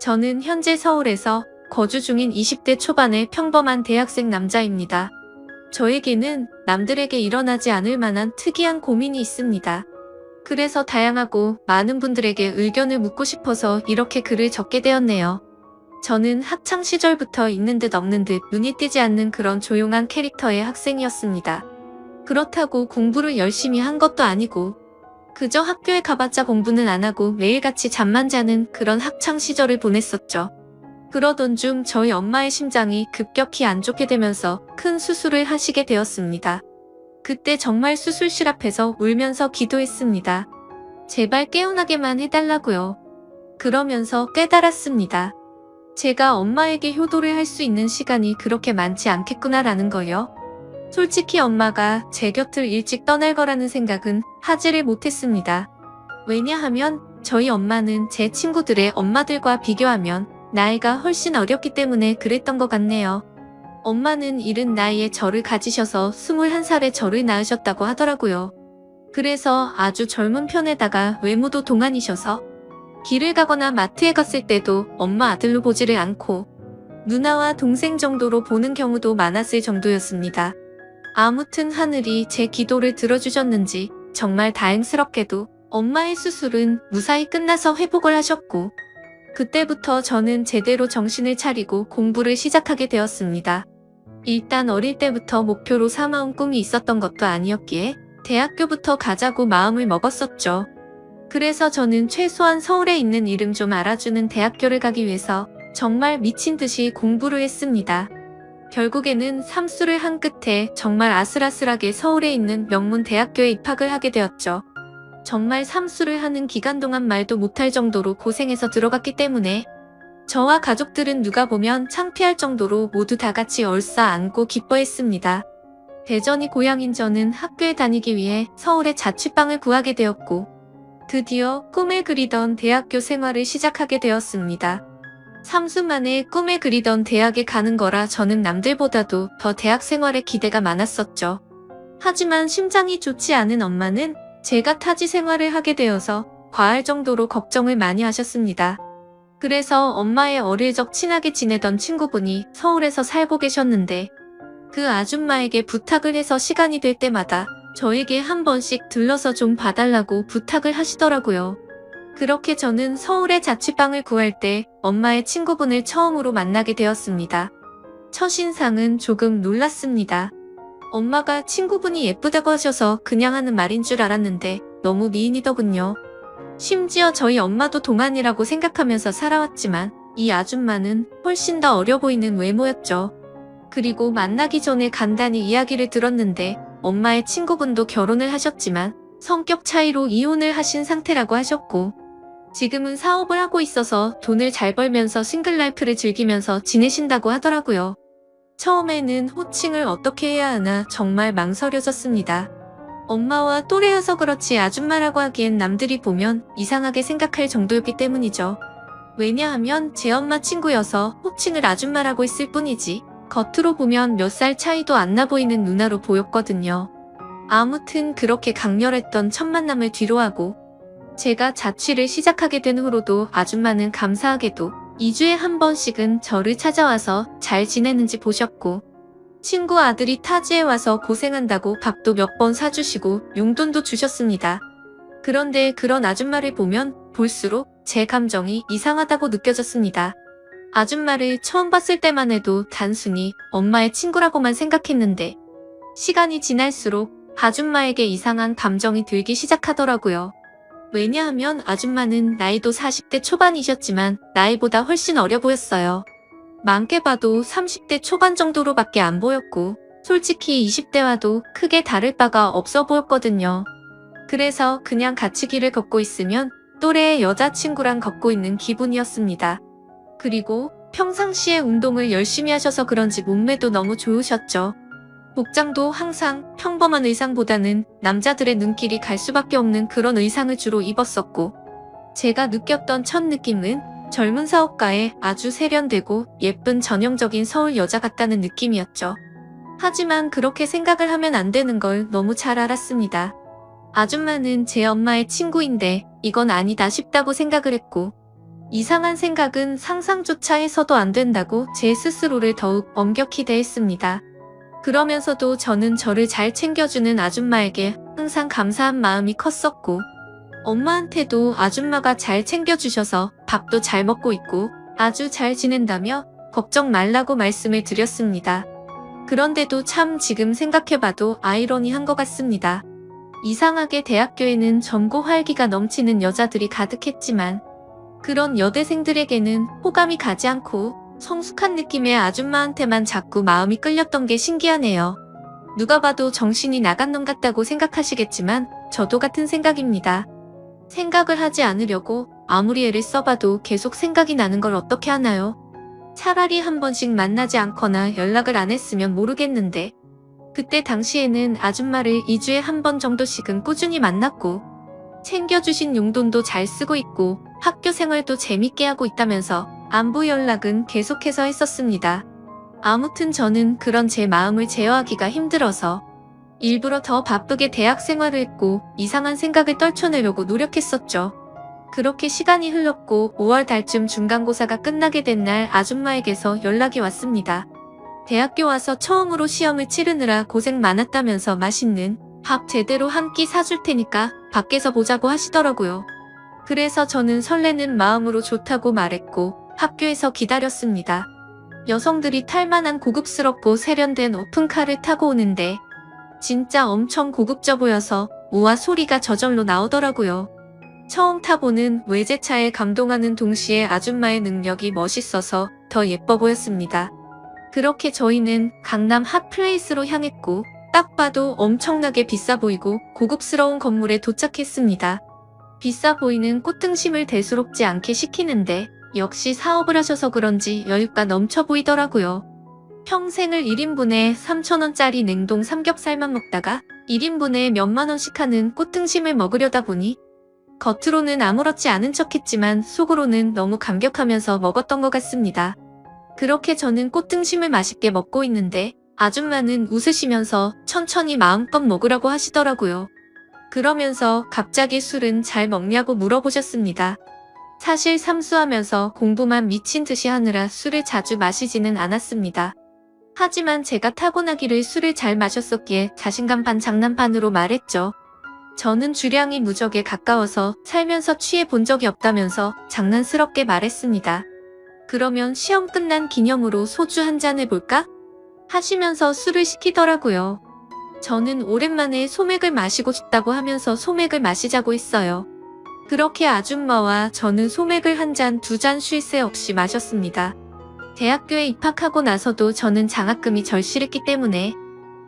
저는 현재 서울에서 거주 중인 20대 초반의 평범한 대학생 남자입니다. 저에게는 남들에게 일어나지 않을 만한 특이한 고민이 있습니다. 그래서 다양하고 많은 분들에게 의견을 묻고 싶어서 이렇게 글을 적게 되었네요. 저는 학창 시절부터 있는 듯 없는 듯 눈이 띄지 않는 그런 조용한 캐릭터의 학생이었습니다. 그렇다고 공부를 열심히 한 것도 아니고 그저 학교에 가봤자 공부는 안 하고 매일같이 잠만 자는 그런 학창 시절을 보냈었죠. 그러던 중 저희 엄마의 심장이 급격히 안 좋게 되면서 큰 수술을 하시게 되었습니다. 그때 정말 수술실 앞에서 울면서 기도했습니다. 제발 깨어나게만 해달라고요. 그러면서 깨달았습니다. 제가 엄마에게 효도를 할 수 있는 시간이 그렇게 많지 않겠구나라는 거요. 솔직히 엄마가 제 곁을 일찍 떠날 거라는 생각은 하지를 못했습니다. 왜냐하면 저희 엄마는 제 친구들의 엄마들과 비교하면 나이가 훨씬 어렸기 때문에 그랬던 것 같네요. 엄마는 이른 나이에 저를 가지셔서 21살에 저를 낳으셨다고 하더라고요. 그래서 아주 젊은 편에다가 외모도 동안이셔서 길을 가거나 마트에 갔을 때도 엄마 아들로 보지를 않고 누나와 동생 정도로 보는 경우도 많았을 정도였습니다. 아무튼 하늘이 제 기도를 들어주셨는지 정말 다행스럽게도 엄마의 수술은 무사히 끝나서 회복을 하셨고 그때부터 저는 제대로 정신을 차리고 공부를 시작하게 되었습니다. 일단 어릴 때부터 목표로 삼아온 꿈이 있었던 것도 아니었기에 대학교부터 가자고 마음을 먹었었죠. 그래서 저는 최소한 서울에 있는 이름 좀 알아주는 대학교를 가기 위해서 정말 미친 듯이 공부를 했습니다. 결국에는 삼수를 한 끝에 정말 아슬아슬하게 서울에 있는 명문 대학교에 입학을 하게 되었죠. 정말 삼수를 하는 기간 동안 말도 못할 정도로 고생해서 들어갔기 때문에 저와 가족들은 누가 보면 창피할 정도로 모두 다 같이 얼싸안고 기뻐했습니다. 대전이 고향인 저는 학교에 다니기 위해 서울에 자취방을 구하게 되었고 드디어 꿈을 그리던 대학교 생활을 시작하게 되었습니다. 3수 만에 꿈을 그리던 대학에 가는 거라 저는 남들보다도 더 대학 생활에 기대가 많았었죠. 하지만 심장이 좋지 않은 엄마는 제가 타지 생활을 하게 되어서 과할 정도로 걱정을 많이 하셨습니다. 그래서 엄마의 어릴 적 친하게 지내던 친구분이 서울에서 살고 계셨는데 그 아줌마에게 부탁을 해서 시간이 될 때마다 저에게 한 번씩 들러서 좀 봐달라고 부탁을 하시더라고요. 그렇게 저는 서울에 자취방을 구할 때 엄마의 친구분을 처음으로 만나게 되었습니다. 첫인상은 조금 놀랐습니다. 엄마가 친구분이 예쁘다고 하셔서 그냥 하는 말인 줄 알았는데 너무 미인이더군요. 심지어 저희 엄마도 동안이라고 생각하면서 살아왔지만 이 아줌마는 훨씬 더 어려 보이는 외모였죠. 그리고 만나기 전에 간단히 이야기를 들었는데 엄마의 친구분도 결혼을 하셨지만 성격 차이로 이혼을 하신 상태라고 하셨고 지금은 사업을 하고 있어서 돈을 잘 벌면서 싱글라이프를 즐기면서 지내신다고 하더라고요. 처음에는 호칭을 어떻게 해야 하나 정말 망설여졌습니다. 엄마와 또래여서 그렇지 아줌마라고 하기엔 남들이 보면 이상하게 생각할 정도였기 때문이죠. 왜냐하면 제 엄마 친구여서 호칭을 아줌마라고 했을 뿐이지 겉으로 보면 몇 살 차이도 안 나 보이는 누나로 보였거든요. 아무튼 그렇게 강렬했던 첫 만남을 뒤로하고 제가 자취를 시작하게 된 후로도 아줌마는 감사하게도 2주에 한 번씩은 저를 찾아와서 잘 지내는지 보셨고 친구 아들이 타지에 와서 고생한다고 밥도 몇 번 사주시고 용돈도 주셨습니다. 그런데 그런 아줌마를 보면 볼수록 제 감정이 이상하다고 느껴졌습니다. 아줌마를 처음 봤을 때만 해도 단순히 엄마의 친구라고만 생각했는데 시간이 지날수록 아줌마에게 이상한 감정이 들기 시작하더라고요. 왜냐하면 아줌마는 나이도 40대 초반이셨지만 나이보다 훨씬 어려 보였어요. 많게 봐도 30대 초반 정도로밖에 안 보였고 솔직히 20대와도 크게 다를 바가 없어 보였거든요. 그래서 그냥 같이 길을 걷고 있으면 또래의 여자친구랑 걷고 있는 기분이었습니다. 그리고 평상시에 운동을 열심히 하셔서 그런지 몸매도 너무 좋으셨죠. 복장도 항상 평범한 의상보다는 남자들의 눈길이 갈 수밖에 없는 그런 의상을 주로 입었었고 제가 느꼈던 첫 느낌은 젊은 사업가에 아주 세련되고 예쁜 전형적인 서울 여자 같다는 느낌이었죠. 하지만 그렇게 생각을 하면 안 되는 걸 너무 잘 알았습니다. 아줌마는 제 엄마의 친구인데 이건 아니다 싶다고 생각을 했고 이상한 생각은 상상조차 해서도 안 된다고 제 스스로를 더욱 엄격히 대했습니다. 그러면서도 저는 저를 잘 챙겨주는 아줌마에게 항상 감사한 마음이 컸었고, 엄마한테도 아줌마가 잘 챙겨주셔서 밥도 잘 먹고 있고 아주 잘 지낸다며 걱정 말라고 말씀을 드렸습니다. 그런데도 참 지금 생각해봐도 아이러니한 것 같습니다. 이상하게 대학교에는 젊고 활기가 넘치는 여자들이 가득했지만 그런 여대생들에게는 호감이 가지 않고 성숙한 느낌의 아줌마한테만 자꾸 마음이 끌렸던 게 신기하네요. 누가 봐도 정신이 나간 놈 같다고 생각하시겠지만 저도 같은 생각입니다. 생각을 하지 않으려고 아무리 애를 써봐도 계속 생각이 나는 걸 어떻게 하나요? 차라리 한 번씩 만나지 않거나 연락을 안 했으면 모르겠는데, 그때 당시에는 아줌마를 2주에 한 번 정도씩은 꾸준히 만났고 챙겨주신 용돈도 잘 쓰고 있고 학교 생활도 재밌게 하고 있다면서 안부 연락은 계속해서 했었습니다. 아무튼 저는 그런 제 마음을 제어하기가 힘들어서 일부러 더 바쁘게 대학 생활을 했고 이상한 생각을 떨쳐내려고 노력했었죠. 그렇게 시간이 흘렀고 5월 달쯤 중간고사가 끝나게 된 날 아줌마에게서 연락이 왔습니다. 대학교 와서 처음으로 시험을 치르느라 고생 많았다면서 맛있는 밥 제대로 한 끼 사줄 테니까 밖에서 보자고 하시더라고요. 그래서 저는 설레는 마음으로 좋다고 말했고 학교에서 기다렸습니다. 여성들이 탈만한 고급스럽고 세련된 오픈카를 타고 오는데 진짜 엄청 고급져 보여서 우와 소리가 저절로 나오더라고요. 처음 타보는 외제차에 감동하는 동시에 아줌마의 능력이 멋있어서 더 예뻐 보였습니다. 그렇게 저희는 강남 핫플레이스로 향했고 딱 봐도 엄청나게 비싸 보이고 고급스러운 건물에 도착했습니다. 비싸 보이는 꽃등심을 대수롭지 않게 시키는데 역시 사업을 하셔서 그런지 여유가 넘쳐 보이더라고요. 평생을 1인분에 3,000원짜리 냉동 삼겹살만 먹다가 1인분에 몇만 원씩 하는 꽃등심을 먹으려다 보니 겉으로는 아무렇지 않은 척했지만 속으로는 너무 감격하면서 먹었던 것 같습니다. 그렇게 저는 꽃등심을 맛있게 먹고 있는데 아줌마는 웃으시면서 천천히 마음껏 먹으라고 하시더라고요. 그러면서 갑자기 술은 잘 먹냐고 물어보셨습니다. 사실 삼수하면서 공부만 미친 듯이 하느라 술을 자주 마시지는 않았습니다. 하지만 제가 타고나기를 술을 잘 마셨었기에 자신감 반 장난 반으로 말했죠. 저는 주량이 무적에 가까워서 살면서 취해 본 적이 없다면서 장난스럽게 말했습니다. 그러면 시험 끝난 기념으로 소주 한 잔 해볼까? 하시면서 술을 시키더라고요. 저는 오랜만에 소맥을 마시고 싶다고 하면서 소맥을 마시자고 했어요. 그렇게 아줌마와 저는 소맥을 한 잔, 두 잔 쉴 새 없이 마셨습니다. 대학교에 입학하고 나서도 저는 장학금이 절실했기 때문에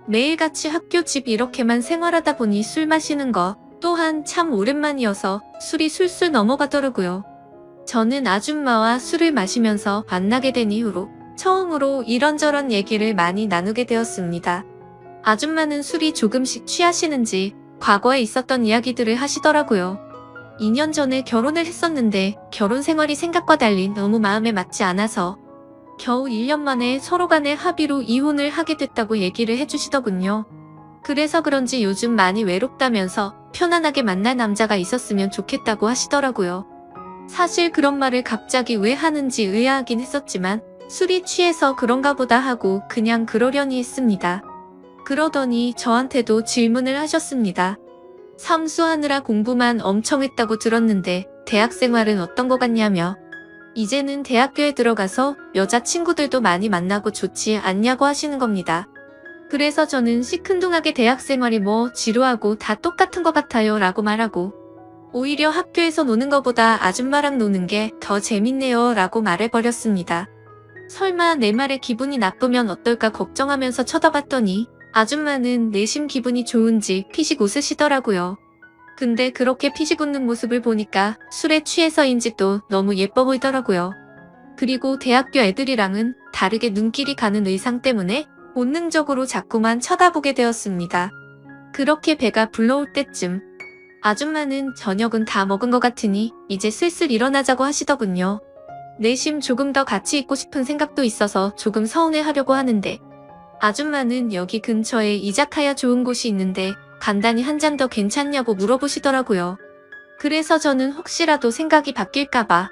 매일같이 학교 집 이렇게만 생활하다 보니 술 마시는 거 또한 참 오랜만이어서 술이 술술 넘어가더라고요. 저는 아줌마와 술을 마시면서 만나게 된 이후로 처음으로 이런저런 얘기를 많이 나누게 되었습니다. 아줌마는 술이 조금씩 취하시는지 과거에 있었던 이야기들을 하시더라고요. 2년 전에 결혼을 했었는데 결혼 생활이 생각과 달리 너무 마음에 맞지 않아서 겨우 1년 만에 서로 간의 합의로 이혼을 하게 됐다고 얘기를 해주시더군요. 그래서 그런지 요즘 많이 외롭다면서 편안하게 만날 남자가 있었으면 좋겠다고 하시더라고요. 사실 그런 말을 갑자기 왜 하는지 의아하긴 했었지만 술이 취해서 그런가 보다 하고 그냥 그러려니 했습니다. 그러더니 저한테도 질문을 하셨습니다. 삼수하느라 공부만 엄청 했다고 들었는데 대학 생활은 어떤 것 같냐며. 이제는 대학교에 들어가서 여자친구들도 많이 만나고 좋지 않냐고 하시는 겁니다. 그래서 저는 시큰둥하게 대학 생활이 뭐 지루하고 다 똑같은 것 같아요 라고 말하고 오히려 학교에서 노는 것보다 아줌마랑 노는 게 더 재밌네요 라고 말해버렸습니다. 설마 내 말에 기분이 나쁘면 어떨까 걱정하면서 쳐다봤더니 아줌마는 내심 기분이 좋은지 피식 웃으시더라고요. 근데 그렇게 피식 웃는 모습을 보니까 술에 취해서인지 또 너무 예뻐 보이더라고요. 그리고 대학교 애들이랑은 다르게 눈길이 가는 의상 때문에 본능적으로 자꾸만 쳐다보게 되었습니다. 그렇게 배가 불러올 때쯤 아줌마는 저녁은 다 먹은 것 같으니 이제 슬슬 일어나자고 하시더군요. 내심 조금 더 같이 있고 싶은 생각도 있어서 조금 서운해하려고 하는데 아줌마는 여기 근처에 이자카야 좋은 곳이 있는데 간단히 한 잔 더 괜찮냐고 물어보시더라고요. 그래서 저는 혹시라도 생각이 바뀔까봐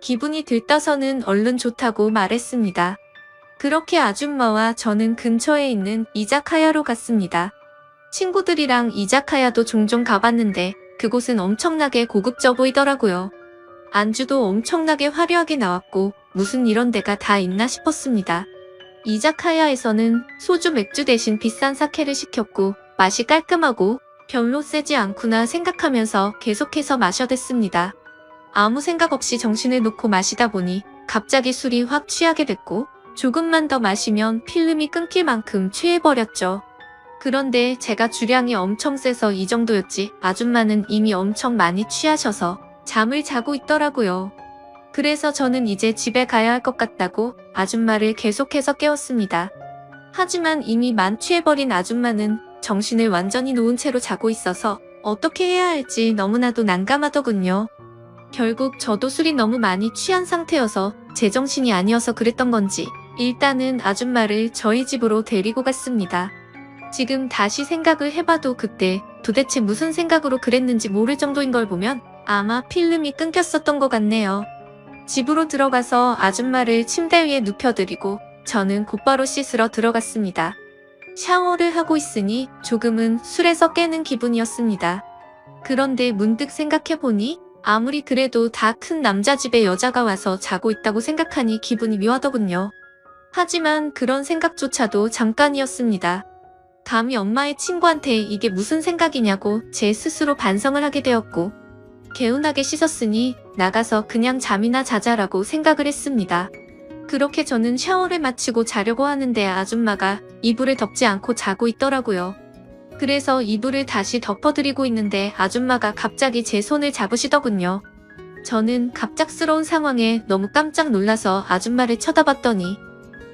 기분이 들떠서는 얼른 좋다고 말했습니다. 그렇게 아줌마와 저는 근처에 있는 이자카야로 갔습니다. 친구들이랑 이자카야도 종종 가봤는데 그곳은 엄청나게 고급져 보이더라고요. 안주도 엄청나게 화려하게 나왔고 무슨 이런 데가 다 있나 싶었습니다. 이자카야에서는 소주 맥주 대신 비싼 사케를 시켰고 맛이 깔끔하고 별로 세지 않구나 생각하면서 계속해서 마셔댔습니다. 아무 생각 없이 정신을 놓고 마시다 보니 갑자기 술이 확 취하게 됐고 조금만 더 마시면 필름이 끊길 만큼 취해버렸죠. 그런데 제가 주량이 엄청 세서 이 정도였지 아줌마는 이미 엄청 많이 취하셔서 잠을 자고 있더라고요. 그래서 저는 이제 집에 가야 할 것 같다고 아줌마를 계속해서 깨웠습니다. 하지만 이미 만취해버린 아줌마는 정신을 완전히 놓은 채로 자고 있어서 어떻게 해야 할지 너무나도 난감하더군요. 결국 저도 술이 너무 많이 취한 상태여서 제정신이 아니어서 그랬던 건지 일단은 아줌마를 저희 집으로 데리고 갔습니다. 지금 다시 생각을 해봐도 그때 도대체 무슨 생각으로 그랬는지 모를 정도인 걸 보면 아마 필름이 끊겼었던 것 같네요. 집으로 들어가서 아줌마를 침대 위에 눕혀드리고 저는 곧바로 씻으러 들어갔습니다. 샤워를 하고 있으니 조금은 술에서 깨는 기분이었습니다. 그런데 문득 생각해보니 아무리 그래도 다 큰 남자 집에 여자가 와서 자고 있다고 생각하니 기분이 묘하더군요. 하지만 그런 생각조차도 잠깐이었습니다. 감히 엄마의 친구한테 이게 무슨 생각이냐고 제 스스로 반성을 하게 되었고 개운하게 씻었으니 나가서 그냥 잠이나 자자라고 생각을 했습니다. 그렇게 저는 샤워를 마치고 자려고 하는데 아줌마가 이불을 덮지 않고 자고 있더라고요. 그래서 이불을 다시 덮어드리고 있는데 아줌마가 갑자기 제 손을 잡으시더군요. 저는 갑작스러운 상황에 너무 깜짝 놀라서 아줌마를 쳐다봤더니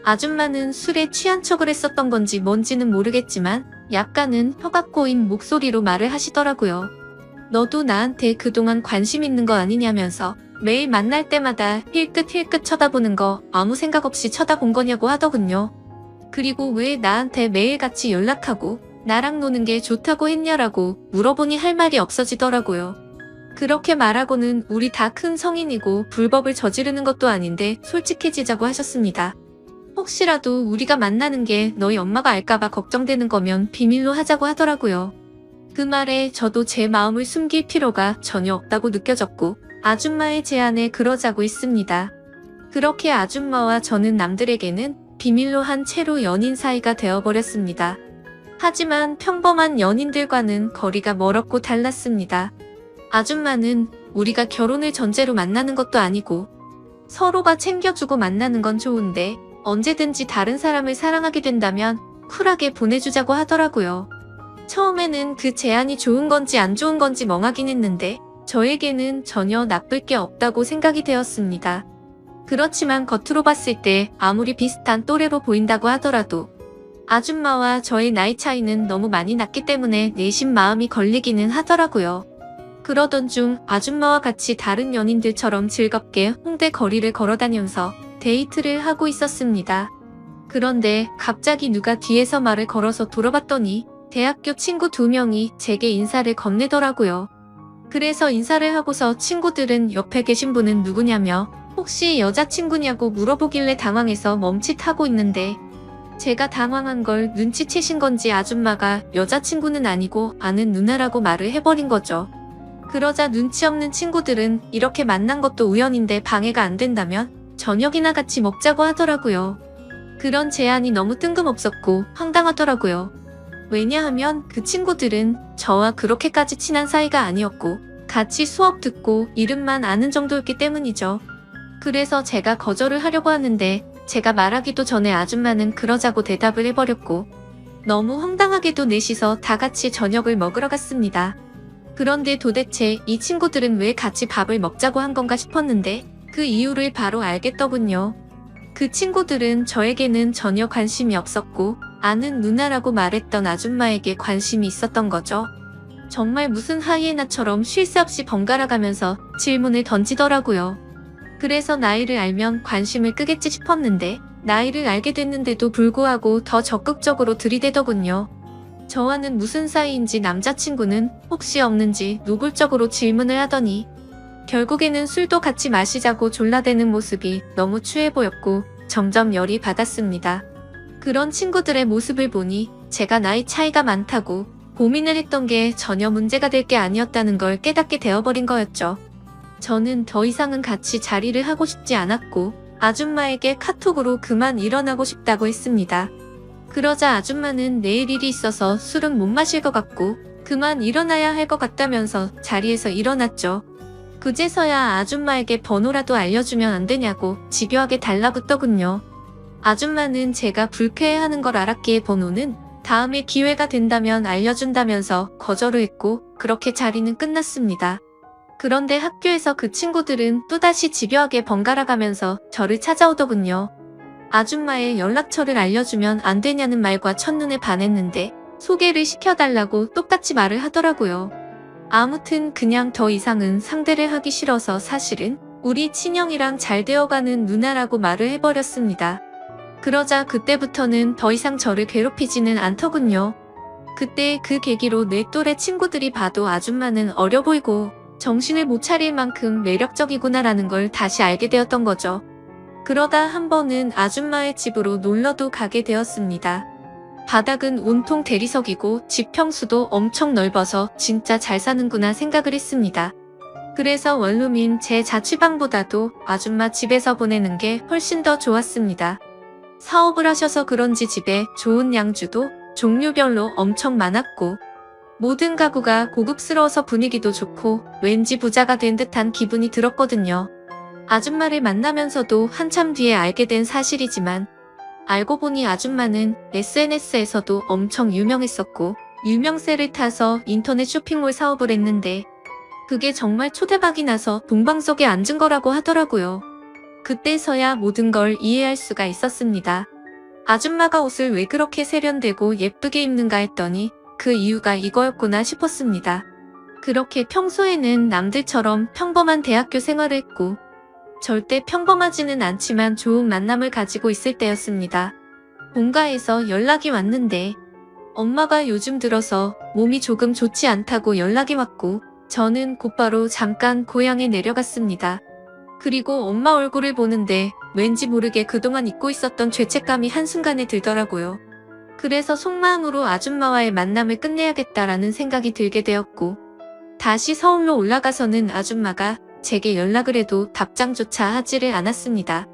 아줌마는 술에 취한 척을 했었던 건지 뭔지는 모르겠지만 약간은 혀가 꼬인 목소리로 말을 하시더라고요. 너도 나한테 그동안 관심 있는 거 아니냐면서 매일 만날 때마다 힐끗힐끗 쳐다보는 거 아무 생각 없이 쳐다본 거냐고 하더군요. 그리고 왜 나한테 매일같이 연락하고 나랑 노는 게 좋다고 했냐라고 물어보니 할 말이 없어지더라고요. 그렇게 말하고는 우리 다 큰 성인이고 불법을 저지르는 것도 아닌데 솔직해지자고 하셨습니다. 혹시라도 우리가 만나는 게 너희 엄마가 알까봐 걱정되는 거면 비밀로 하자고 하더라고요. 그 말에 저도 제 마음을 숨길 필요가 전혀 없다고 느껴졌고 아줌마의 제안에 그러자고 했습니다. 그렇게 아줌마와 저는 남들에게는 비밀로 한 채로 연인 사이가 되어버렸습니다. 하지만 평범한 연인들과는 거리가 멀었고 달랐습니다. 아줌마는 우리가 결혼을 전제로 만나는 것도 아니고 서로가 챙겨주고 만나는 건 좋은데 언제든지 다른 사람을 사랑하게 된다면 쿨하게 보내주자고 하더라고요. 처음에는 그 제안이 좋은 건지 안 좋은 건지 멍하긴 했는데 저에게는 전혀 나쁠 게 없다고 생각이 되었습니다. 그렇지만 겉으로 봤을 때 아무리 비슷한 또래로 보인다고 하더라도 아줌마와 저의 나이 차이는 너무 많이 났기 때문에 내심 마음이 걸리기는 하더라고요. 그러던 중 아줌마와 같이 다른 연인들처럼 즐겁게 홍대 거리를 걸어다니면서 데이트를 하고 있었습니다. 그런데 갑자기 누가 뒤에서 말을 걸어서 돌아봤더니 대학교 친구 2명이 제게 인사를 건네더라고요. 그래서 인사를 하고서 친구들은 옆에 계신 분은 누구냐며 혹시 여자친구냐고 물어보길래 당황해서 멈칫하고 있는데 제가 당황한 걸 눈치채신 건지 아줌마가 여자친구는 아니고 아는 누나라고 말을 해버린 거죠. 그러자 눈치 없는 친구들은 이렇게 만난 것도 우연인데 방해가 안 된다면 저녁이나 같이 먹자고 하더라고요. 그런 제안이 너무 뜬금없었고 황당하더라고요. 왜냐하면 그 친구들은 저와 그렇게까지 친한 사이가 아니었고 같이 수업 듣고 이름만 아는 정도였기 때문이죠. 그래서 제가 거절을 하려고 하는데 제가 말하기도 전에 아줌마는 그러자고 대답을 해버렸고 너무 황당하게도 넷이서 다 같이 저녁을 먹으러 갔습니다. 그런데 도대체 이 친구들은 왜 같이 밥을 먹자고 한 건가 싶었는데 그 이유를 바로 알겠더군요. 그 친구들은 저에게는 전혀 관심이 없었고 아는 누나라고 말했던 아줌마에게 관심이 있었던 거죠. 정말 무슨 하이에나처럼 쉴 새 없이 번갈아 가면서 질문을 던지더라고요. 그래서 나이를 알면 관심을 끄겠지 싶었는데 나이를 알게 됐는데도 불구하고 더 적극적으로 들이대더군요. 저와는 무슨 사이인지 남자친구는 혹시 없는지 노골적으로 질문을 하더니 결국에는 술도 같이 마시자고 졸라대는 모습이 너무 추해 보였고 점점 열이 받았습니다. 그런 친구들의 모습을 보니 제가 나이 차이가 많다고 고민을 했던 게 전혀 문제가 될 게 아니었다는 걸 깨닫게 되어버린 거였죠. 저는 더 이상은 같이 자리를 하고 싶지 않았고 아줌마에게 카톡으로 그만 일어나고 싶다고 했습니다. 그러자 아줌마는 내일 일이 있어서 술은 못 마실 것 같고 그만 일어나야 할 것 같다면서 자리에서 일어났죠. 그제서야 아줌마에게 번호라도 알려주면 안 되냐고 집요하게 달라붙더군요. 아줌마는 제가 불쾌해하는 걸 알았기에 번호는 다음에 기회가 된다면 알려준다면서 거절을 했고 그렇게 자리는 끝났습니다. 그런데 학교에서 그 친구들은 또다시 집요하게 번갈아 가면서 저를 찾아오더군요. 아줌마의 연락처를 알려주면 안 되냐는 말과 첫눈에 반했는데 소개를 시켜달라고 똑같이 말을 하더라고요. 아무튼 그냥 더 이상은 상대를 하기 싫어서 사실은 우리 친형이랑 잘 되어가는 누나라고 말을 해버렸습니다. 그러자 그때부터는 더 이상 저를 괴롭히지는 않더군요. 그때 그 계기로 내 또래 친구들이 봐도 아줌마는 어려 보이고 정신을 못 차릴 만큼 매력적이구나라는 걸 다시 알게 되었던 거죠. 그러다 한 번은 아줌마의 집으로 놀러도 가게 되었습니다. 바닥은 온통 대리석이고 집 평수도 엄청 넓어서 진짜 잘 사는구나 생각을 했습니다. 그래서 원룸인 제 자취방보다도 아줌마 집에서 보내는 게 훨씬 더 좋았습니다. 사업을 하셔서 그런지 집에 좋은 양주도 종류별로 엄청 많았고 모든 가구가 고급스러워서 분위기도 좋고 왠지 부자가 된 듯한 기분이 들었거든요. 아줌마를 만나면서도 한참 뒤에 알게 된 사실이지만 알고 보니 아줌마는 SNS에서도 엄청 유명했었고 유명세를 타서 인터넷 쇼핑몰 사업을 했는데 그게 정말 초대박이 나서 동방석에 앉은 거라고 하더라고요. 그때서야 모든 걸 이해할 수가 있었습니다. 아줌마가 옷을 왜 그렇게 세련되고 예쁘게 입는가 했더니 그 이유가 이거였구나 싶었습니다. 그렇게 평소에는 남들처럼 평범한 대학교 생활을 했고 절대 평범하지는 않지만 좋은 만남을 가지고 있을 때였습니다. 본가에서 연락이 왔는데 엄마가 요즘 들어서 몸이 조금 좋지 않다고 연락이 왔고 저는 곧바로 잠깐 고향에 내려갔습니다. 그리고 엄마 얼굴을 보는데 왠지 모르게 그동안 잊고 있었던 죄책감이 한순간에 들더라고요. 그래서 속마음으로 아줌마와의 만남을 끝내야겠다라는 생각이 들게 되었고 다시 서울로 올라가서는 아줌마가 제게 연락을 해도 답장조차 하지를 않았습니다.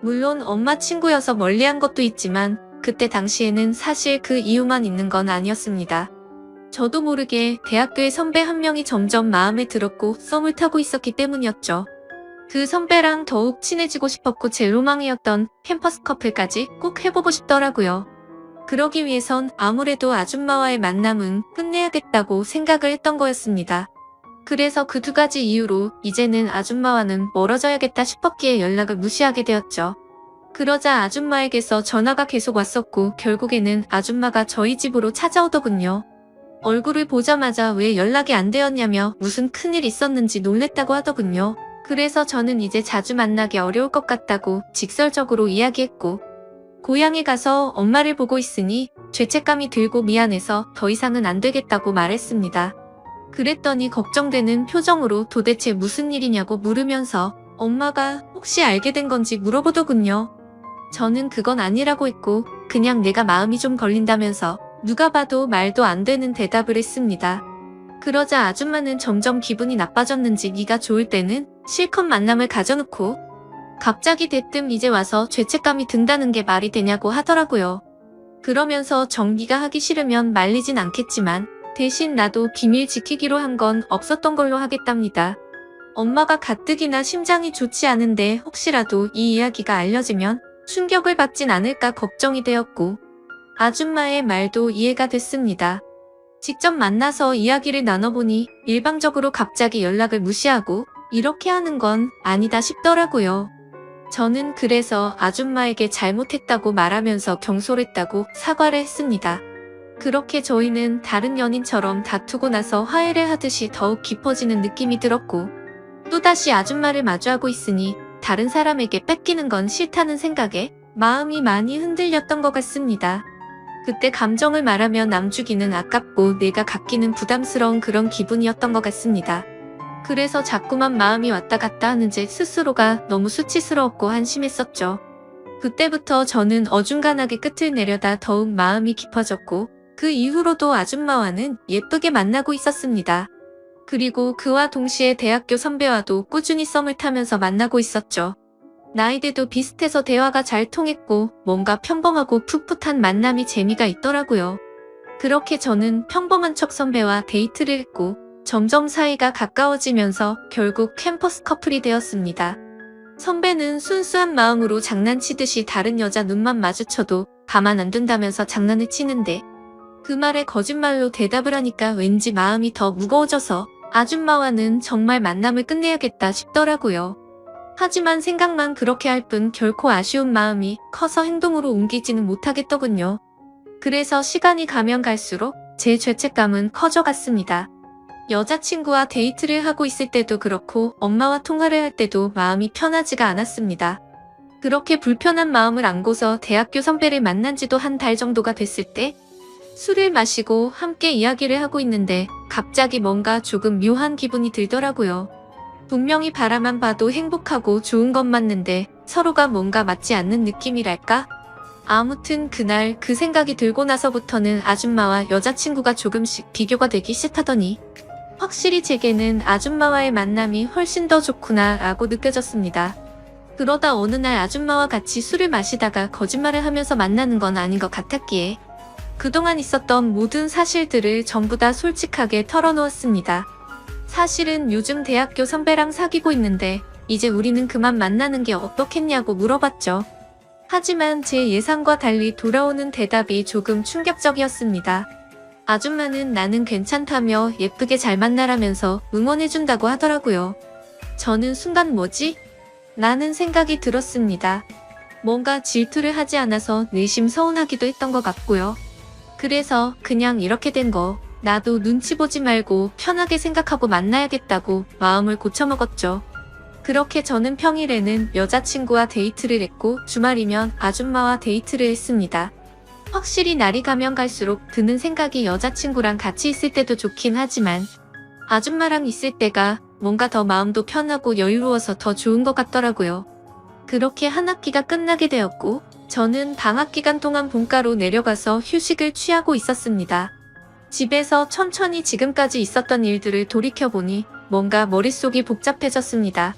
물론 엄마 친구여서 멀리한 것도 있지만 그때 당시에는 사실 그 이유만 있는 건 아니었습니다. 저도 모르게 대학교의 선배 한 명이 점점 마음에 들었고 썸을 타고 있었기 때문이었죠. 그 선배랑 더욱 친해지고 싶었고 제 로망이었던 캠퍼스 커플까지 꼭 해보고 싶더라고요. 그러기 위해선 아무래도 아줌마와의 만남은 끝내야겠다고 생각을 했던 거였습니다. 그래서 그 두 가지 이유로 이제는 아줌마와는 멀어져야겠다 싶었기에 연락을 무시하게 되었죠. 그러자 아줌마에게서 전화가 계속 왔었고 결국에는 아줌마가 저희 집으로 찾아오더군요. 얼굴을 보자마자 왜 연락이 안 되었냐며 무슨 큰일 있었는지 놀랬다고 하더군요. 그래서 저는 이제 자주 만나기 어려울 것 같다고 직설적으로 이야기했고 고향에 가서 엄마를 보고 있으니 죄책감이 들고 미안해서 더 이상은 안 되겠다고 말했습니다. 그랬더니 걱정되는 표정으로 도대체 무슨 일이냐고 물으면서 엄마가 혹시 알게 된 건지 물어보더군요. 저는 그건 아니라고 했고 그냥 내가 마음이 좀 걸린다면서 누가 봐도 말도 안 되는 대답을 했습니다. 그러자 아줌마는 점점 기분이 나빠졌는지 네가 좋을 때는 실컷 만남을 가져놓고 갑자기 대뜸 이제 와서 죄책감이 든다는 게 말이 되냐고 하더라고요. 그러면서 정기가 하기 싫으면 말리진 않겠지만 대신 나도 비밀 지키기로 한 건 없었던 걸로 하겠답니다. 엄마가 가뜩이나 심장이 좋지 않은데 혹시라도 이 이야기가 알려지면 충격을 받진 않을까 걱정이 되었고 아줌마의 말도 이해가 됐습니다. 직접 만나서 이야기를 나눠보니 일방적으로 갑자기 연락을 무시하고 이렇게 하는 건 아니다 싶더라고요. 저는 그래서 아줌마에게 잘못했다고 말하면서 경솔했다고 사과를 했습니다. 그렇게 저희는 다른 연인처럼 다투고 나서 화해를 하듯이 더욱 깊어지는 느낌이 들었고 또다시 아줌마를 마주하고 있으니 다른 사람에게 뺏기는 건 싫다는 생각에 마음이 많이 흔들렸던 것 같습니다. 그때 감정을 말하며 남주기는 아깝고 내가 갖기는 부담스러운 그런 기분이었던 것 같습니다. 그래서 자꾸만 마음이 왔다 갔다 하는 제 스스로가 너무 수치스러웠고 한심했었죠. 그때부터 저는 어중간하게 끝을 내려다 더욱 마음이 깊어졌고 그 이후로도 아줌마와는 예쁘게 만나고 있었습니다. 그리고 그와 동시에 대학교 선배와도 꾸준히 썸을 타면서 만나고 있었죠. 나이대도 비슷해서 대화가 잘 통했고 뭔가 평범하고 풋풋한 만남이 재미가 있더라고요. 그렇게 저는 평범한 척 선배와 데이트를 했고 점점 사이가 가까워지면서 결국 캠퍼스 커플이 되었습니다. 선배는 순수한 마음으로 장난치듯이 다른 여자 눈만 마주쳐도 가만 안 둔다면서 장난을 치는데 그 말에 거짓말로 대답을 하니까 왠지 마음이 더 무거워져서 아줌마와는 정말 만남을 끝내야겠다 싶더라고요. 하지만 생각만 그렇게 할 뿐 결코 아쉬운 마음이 커서 행동으로 옮기지는 못하겠더군요. 그래서 시간이 가면 갈수록 제 죄책감은 커져갔습니다. 여자친구와 데이트를 하고 있을 때도 그렇고 엄마와 통화를 할 때도 마음이 편하지가 않았습니다. 그렇게 불편한 마음을 안고서 대학교 선배를 만난 지도 한 달 정도가 됐을 때 술을 마시고 함께 이야기를 하고 있는데 갑자기 뭔가 조금 묘한 기분이 들더라고요. 분명히 바라만 봐도 행복하고 좋은 것 맞는데 서로가 뭔가 맞지 않는 느낌이랄까? 아무튼 그날 그 생각이 들고 나서부터는 아줌마와 여자친구가 조금씩 비교가 되기 시작하더니 확실히 제게는 아줌마와의 만남이 훨씬 더 좋구나 라고 느껴졌습니다. 그러다 어느 날 아줌마와 같이 술을 마시다가 거짓말을 하면서 만나는 건 아닌 것 같았기에 그동안 있었던 모든 사실들을 전부 다 솔직하게 털어놓았습니다. 사실은 요즘 대학교 선배랑 사귀고 있는데 이제 우리는 그만 만나는 게 어떻겠냐고 물어봤죠. 하지만 제 예상과 달리 돌아오는 대답이 조금 충격적이었습니다. 아줌마는 나는 괜찮다며 예쁘게 잘 만나라면서 응원해준다고 하더라고요. 저는 순간 뭐지? 라는 생각이 들었습니다. 뭔가 질투를 하지 않아서 내심 서운하기도 했던 것 같고요. 그래서 그냥 이렇게 된 거 나도 눈치 보지 말고 편하게 생각하고 만나야겠다고 마음을 고쳐먹었죠. 그렇게 저는 평일에는 여자친구와 데이트를 했고 주말이면 아줌마와 데이트를 했습니다. 확실히 날이 가면 갈수록 드는 생각이 여자친구랑 같이 있을 때도 좋긴 하지만 아줌마랑 있을 때가 뭔가 더 마음도 편하고 여유로워서 더 좋은 것 같더라고요. 그렇게 한 학기가 끝나게 되었고 저는 방학 기간 동안 본가로 내려가서 휴식을 취하고 있었습니다. 집에서 천천히 지금까지 있었던 일들을 돌이켜보니 뭔가 머릿속이 복잡해졌습니다.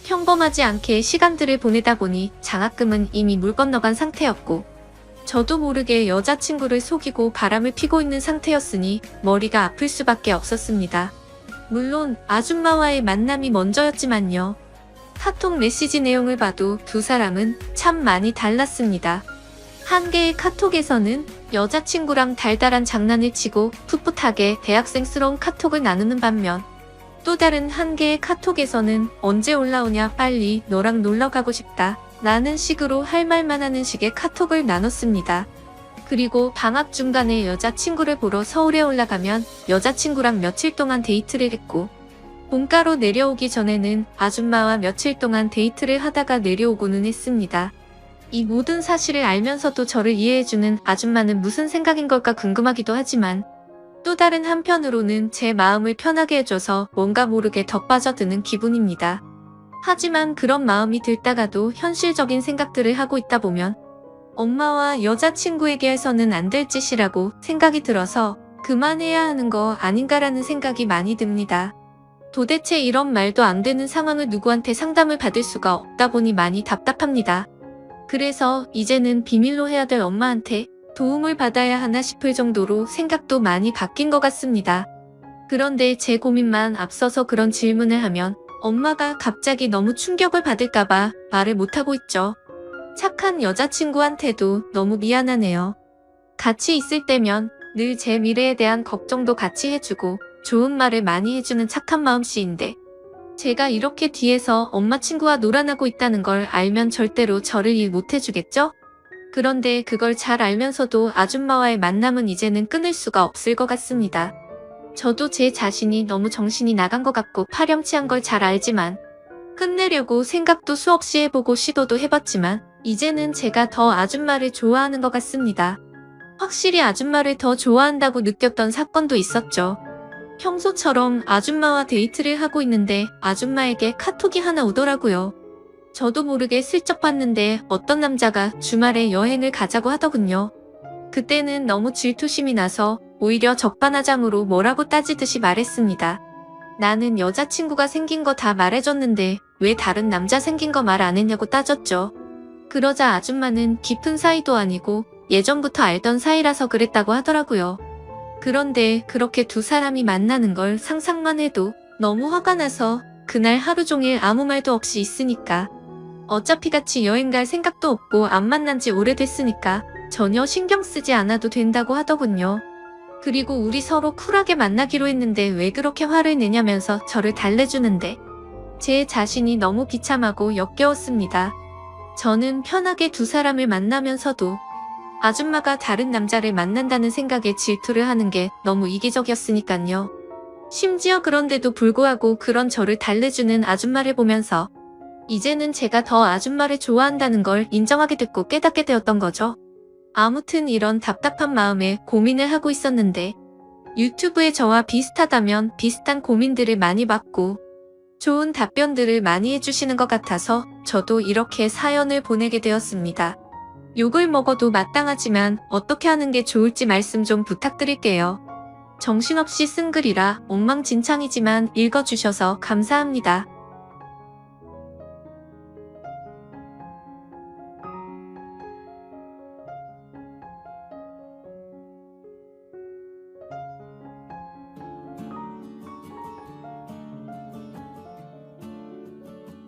평범하지 않게 시간들을 보내다 보니 장학금은 이미 물 건너간 상태였고 저도 모르게 여자친구를 속이고 바람을 피고 있는 상태였으니 머리가 아플 수밖에 없었습니다. 물론 아줌마와의 만남이 먼저였지만요. 카톡 메시지 내용을 봐도 두 사람은 참 많이 달랐습니다. 한 개의 카톡에서는 여자친구랑 달달한 장난을 치고 풋풋하게 대학생스러운 카톡을 나누는 반면 또 다른 한 개의 카톡에서는 언제 올라오냐 빨리 너랑 놀러 가고 싶다 라는 식으로 할 말만 하는 식의 카톡을 나눴습니다. 그리고 방학 중간에 여자친구를 보러 서울에 올라가면 여자친구랑 며칠 동안 데이트를 했고 본가로 내려오기 전에는 아줌마와 며칠 동안 데이트를 하다가 내려오고는 했습니다. 이 모든 사실을 알면서도 저를 이해해주는 아줌마는 무슨 생각인 걸까 궁금하기도 하지만 또 다른 한편으로는 제 마음을 편하게 해줘서 뭔가 모르게 더 빠져드는 기분입니다. 하지만 그런 마음이 들다가도 현실적인 생각들을 하고 있다 보면 엄마와 여자친구에게 해서는 안 될 짓이라고 생각이 들어서 그만해야 하는 거 아닌가라는 생각이 많이 듭니다. 도대체 이런 말도 안 되는 상황을 누구한테 상담을 받을 수가 없다 보니 많이 답답합니다. 그래서 이제는 비밀로 해야 될 엄마한테 도움을 받아야 하나 싶을 정도로 생각도 많이 바뀐 것 같습니다. 그런데 제 고민만 앞서서 그런 질문을 하면 엄마가 갑자기 너무 충격을 받을까봐 말을 못하고 있죠. 착한 여자친구한테도 너무 미안하네요. 같이 있을 때면 늘 제 미래에 대한 걱정도 같이 해주고 좋은 말을 많이 해주는 착한 마음씨인데 제가 이렇게 뒤에서 엄마 친구와 놀아나고 있다는 걸 알면 절대로 저를 일 못해주겠죠? 그런데 그걸 잘 알면서도 아줌마와의 만남은 이제는 끊을 수가 없을 것 같습니다. 저도 제 자신이 너무 정신이 나간 것 같고 파렴치한 걸 잘 알지만 끝내려고 생각도 수없이 해보고 시도도 해봤지만 이제는 제가 더 아줌마를 좋아하는 것 같습니다. 확실히 아줌마를 더 좋아한다고 느꼈던 사건도 있었죠. 평소처럼 아줌마와 데이트를 하고 있는데 아줌마에게 카톡이 하나 오더라고요. 저도 모르게 슬쩍 봤는데 어떤 남자가 주말에 여행을 가자고 하더군요. 그때는 너무 질투심이 나서 오히려 적반하장으로 뭐라고 따지듯이 말했습니다. 나는 여자친구가 생긴 거 다 말해줬는데 왜 다른 남자 생긴 거 말 안 했냐고 따졌죠. 그러자 아줌마는 깊은 사이도 아니고 예전부터 알던 사이라서 그랬다고 하더라고요. 그런데 그렇게 두 사람이 만나는 걸 상상만 해도 너무 화가 나서 그날 하루 종일 아무 말도 없이 있으니까 어차피 같이 여행 갈 생각도 없고 안 만난 지 오래됐으니까 전혀 신경 쓰지 않아도 된다고 하더군요. 그리고 우리 서로 쿨하게 만나기로 했는데 왜 그렇게 화를 내냐면서 저를 달래주는데 제 자신이 너무 비참하고 역겨웠습니다. 저는 편하게 두 사람을 만나면서도 아줌마가 다른 남자를 만난다는 생각에 질투를 하는 게 너무 이기적이었으니깐요. 심지어 그런데도 불구하고 그런 저를 달래주는 아줌마를 보면서 이제는 제가 더 아줌마를 좋아한다는 걸 인정하게 됐고 깨닫게 되었던 거죠. 아무튼 이런 답답한 마음에 고민을 하고 있었는데 유튜브에 저와 비슷하다면 비슷한 고민들을 많이 받고 좋은 답변들을 많이 해주시는 것 같아서 저도 이렇게 사연을 보내게 되었습니다. 욕을 먹어도 마땅하지만 어떻게 하는 게 좋을지 말씀 좀 부탁드릴게요. 정신없이 쓴 글이라 엉망진창이지만 읽어주셔서 감사합니다.